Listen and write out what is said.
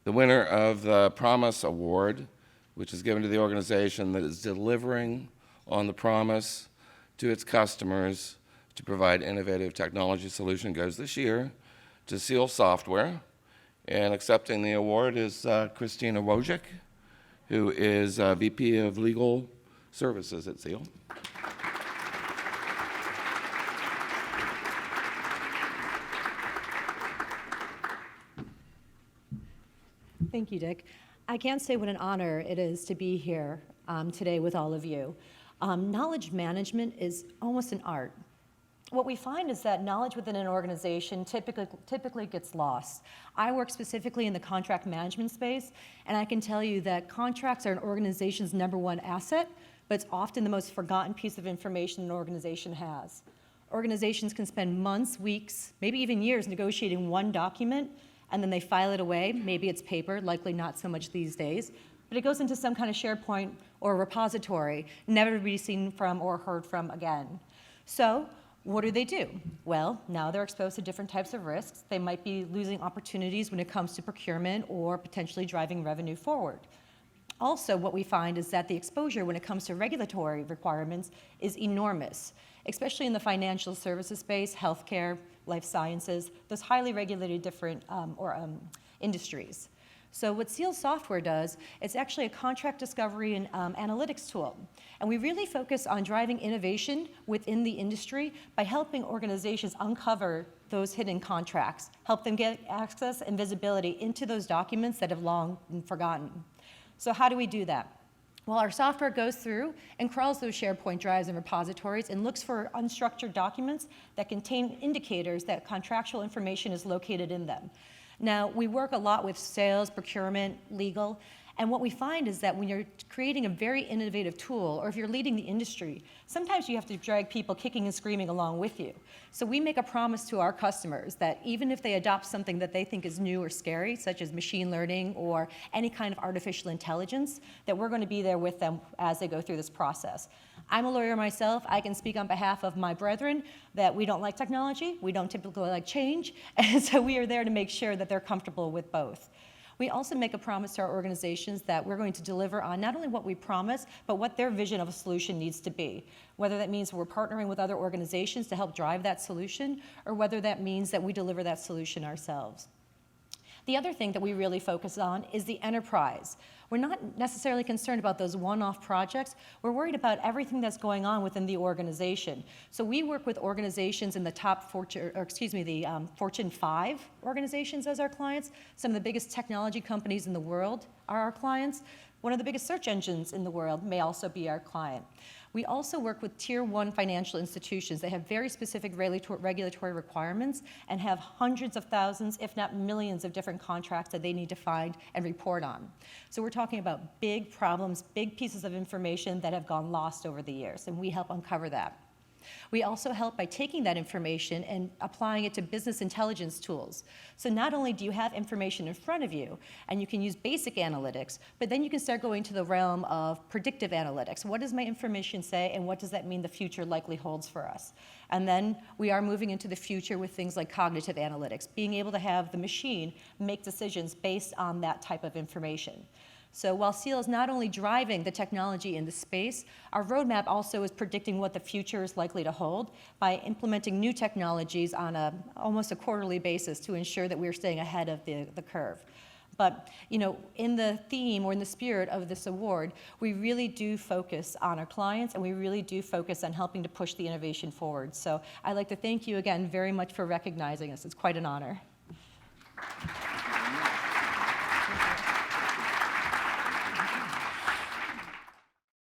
The winner of the Promise Award, which is given to the organization that is delivering on the promise to its customers to provide innovative technology solution, goes this year to Seal Software. And accepting the award is Christina Wojcik, who is VP of Legal Services at Seal. Thank you, Dick. I can't say what an honor it is to be here today with all of you. Knowledge management is almost an art. What we find is that knowledge within an organization typically gets lost. I work specifically in the contract management space, and I can tell you that contracts are an organization's #1 asset, but it's often the most forgotten piece of information an organization has. Organizations can spend months, weeks, maybe even years negotiating one document, and then they file it away. Maybe it's paper, likely not so much these days, but it goes into some kind of SharePoint or repository, never to be seen from or heard from again. So, what do? Well, now they're exposed to different types of risks. They might be losing opportunities when it comes to procurement or potentially driving revenue forward. Also, what we find is that the exposure when it comes to regulatory requirements is enormous, especially in the financial services space, healthcare, life sciences, those highly regulated different industries. So what Seal Software does, it's actually a contract discovery and analytics tool. And we really focus on driving innovation within the industry by helping organizations uncover those hidden contracts, help them get access and visibility into those documents that have long been forgotten. So how do we do that? Well, our software goes through and crawls those SharePoint drives and repositories and looks for unstructured documents that contain indicators that contractual information is located in them. Now, we work a lot with sales, procurement, legal, and what we find is that when you're creating a very innovative tool, or if you're leading the industry, sometimes you have to drag people kicking and screaming along with you. So we make a promise to our customers that even if they adopt something that they think is new or scary, such as machine learning or any kind of artificial intelligence, that we're going to be there with them as they go through this process. I'm a lawyer myself. I can speak on behalf of my brethren that we don't like technology, we don't typically like change, and so we are there to make sure that they're comfortable with both. We also make a promise to our organizations that we're going to deliver on not only what we promise, but what their vision of a solution needs to be. Whether that means we're partnering with other organizations to help drive that solution, or whether that means that we deliver that solution ourselves. The other thing that we really focus on is the enterprise. We're not necessarily concerned about those one-off projects. We're worried about everything that's going on within the organization. So we work with organizations in the top Fortune 5 organizations as our clients. Some of the biggest technology companies in the world are our clients. One of the biggest search engines in the world may also be our client. We also work with Tier 1 financial institutions. They have very specific regulatory requirements and have hundreds of thousands, if not millions, of different contracts that they need to find and report on. So we're talking about big problems, big pieces of information that have gone lost over the years, and we help uncover that. We also help by taking that information and applying it to business intelligence tools. So not only do you have information in front of you, and you can use basic analytics, but then you can start going to the realm of predictive analytics. What does my information say, and what does that mean the future likely holds for us? And then we are moving into the future with things like cognitive analytics, being able to have the machine make decisions based on that type of information. So while Seal is not only driving the technology in the space, our roadmap also is predicting what the future is likely to hold by implementing new technologies on almost a quarterly basis to ensure that we're staying ahead of the curve. But in the theme or in the spirit of this award, we really do focus on our clients, and we really do focus on helping to push the innovation forward. So I'd like to thank you again very much for recognizing us. It's quite an honor.